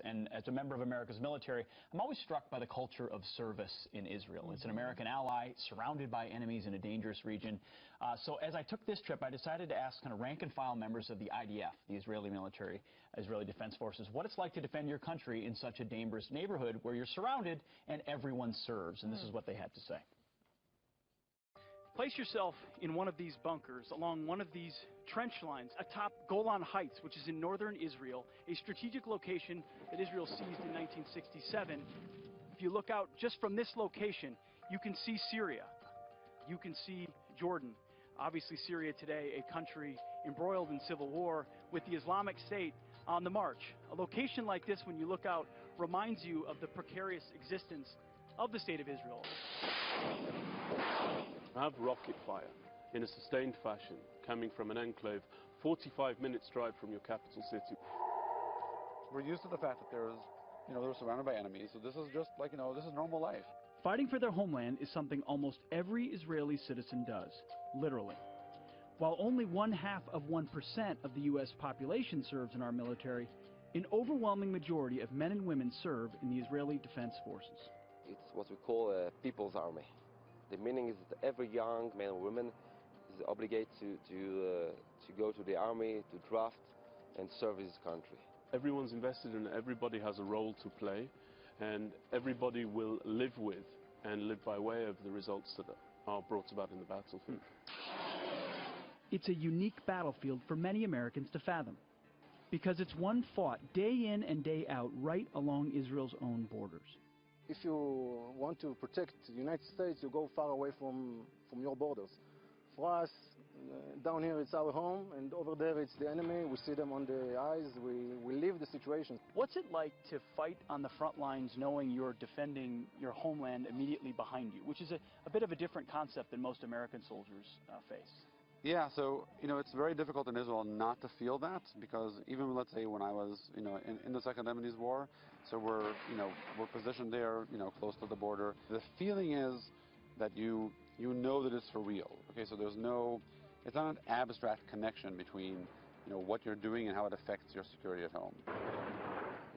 And as a member of America's military, I'm always struck by the culture of service in Israel. It's an American ally surrounded by enemies in a dangerous region. So as I took this trip, I decided to ask kind of rank and file members of the IDF, the Israeli military, Israeli Defense Forces, what it's like to defend your country in such a dangerous neighborhood where you're surrounded and everyone serves. And this is what they had to say. Place yourself in one of these bunkers along one of these trench lines atop Golan Heights, which is in northern Israel, a strategic location that Israel seized in 1967. If you look out just from this location, you can see Syria. You can see Jordan. Obviously, Syria today, a country embroiled in civil war with the Islamic State on the march. A location like this, when you look out, reminds you of the precarious existence of the state of Israel. Have rocket fire in a sustained fashion coming from an enclave 45 minutes drive from your capital city. We're used to the fact that they're surrounded by enemies, so this is just like, this is normal life. Fighting for their homeland is something almost every Israeli citizen does, literally. While only 0.5% of the U.S. population serves in our military, an overwhelming majority of men and women serve in the Israeli Defense Forces. It's what we call a people's army. The meaning is that every young man or woman is obligated to go to the army, to draft, and serve his country. Everyone's invested in it, everybody has a role to play, and everybody will live with and live by way of the results that are brought about in the battlefield. It's a unique battlefield for many Americans to fathom, because it's one fought day in and day out right along Israel's own borders. If you want to protect the United States, you go far away from your borders. For us, down here it's our home, and over there it's the enemy. We see them on the eyes. We live the situation. What's it like to fight on the front lines knowing you're defending your homeland immediately behind you, which is a bit of a different concept than most American soldiers face? Yeah, so, it's very difficult in Israel not to feel that, because even, let's say, when I was, in the Second Lebanese War, so we're positioned there, close to the border. The feeling is that you know that it's for real, okay? So it's not an abstract connection between, what you're doing and how it affects your security at home.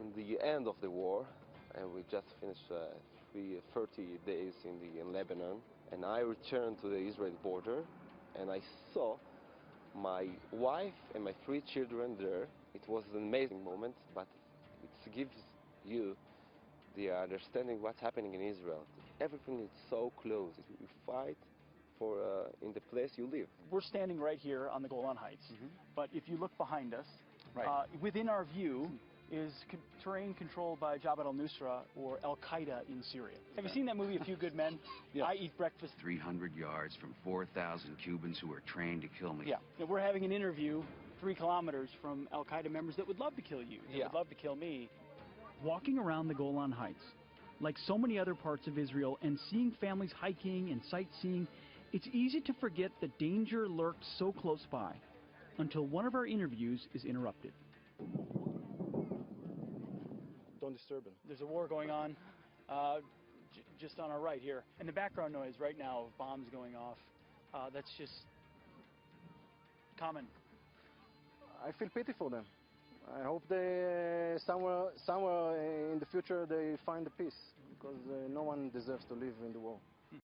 In the end of the war, and we just finished 30 days in Lebanon, and I returned to the Israeli border, and I saw my wife and my 3 children there. It was an amazing moment, but it gives you the understanding what's happening in Israel. Everything is so close. You fight for in the place you live. We're standing right here on the Golan Heights, but if you look behind us, within our view is terrain controlled by Jabhat al-Nusra or Al-Qaeda in Syria. Have you seen that movie, A Few Good Men? Yeah. I eat breakfast. 300 yards from 4,000 Cubans who are trained to kill me. Yeah. We're having an interview 3 kilometers from Al-Qaeda members that would love to kill you, that would love to kill me. Walking around the Golan Heights, like so many other parts of Israel, and seeing families hiking and sightseeing, it's easy to forget that danger lurks so close by, until one of our interviews is interrupted. Don't disturb them. There's a war going on just on our right here. And the background noise right now of bombs going off, that's just common. I feel pity for them. I hope they somewhere in the future they find the peace, because no one deserves to live in the war.